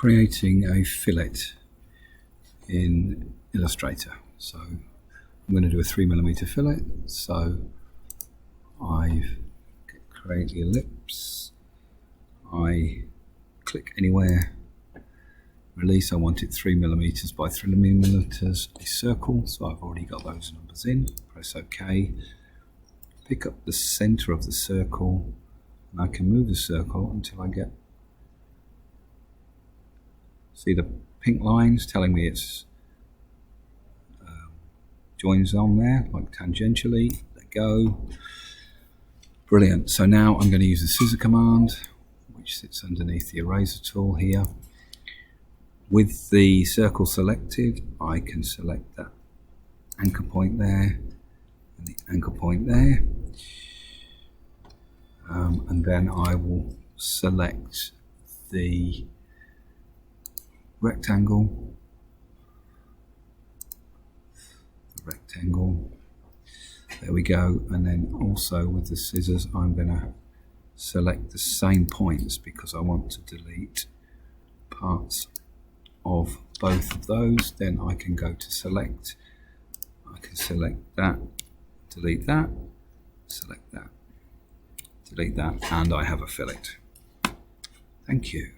creating a fillet in Illustrator. So I'm going to do a 3mm fillet. So I create the ellipse, I click anywhere, release. I want it 3mm by 3mm, a circle, so I've already got those numbers in. Press OK, pick up the center of the circle, and I can move the circle until I get, see the pink lines telling me it's joins on there, like tangentially. Let go. Brilliant. So now I'm going to use the scissor command, which sits underneath the eraser tool here. With the circle selected, I can select that anchor point there and the anchor point there, and then I will select the rectangle, there we go. And then also with the scissors I'm going to select the same points because I want to delete parts of both of those. Then I can go to select, I can select that, delete that, select that, delete that, and I have a fillet. Thank you.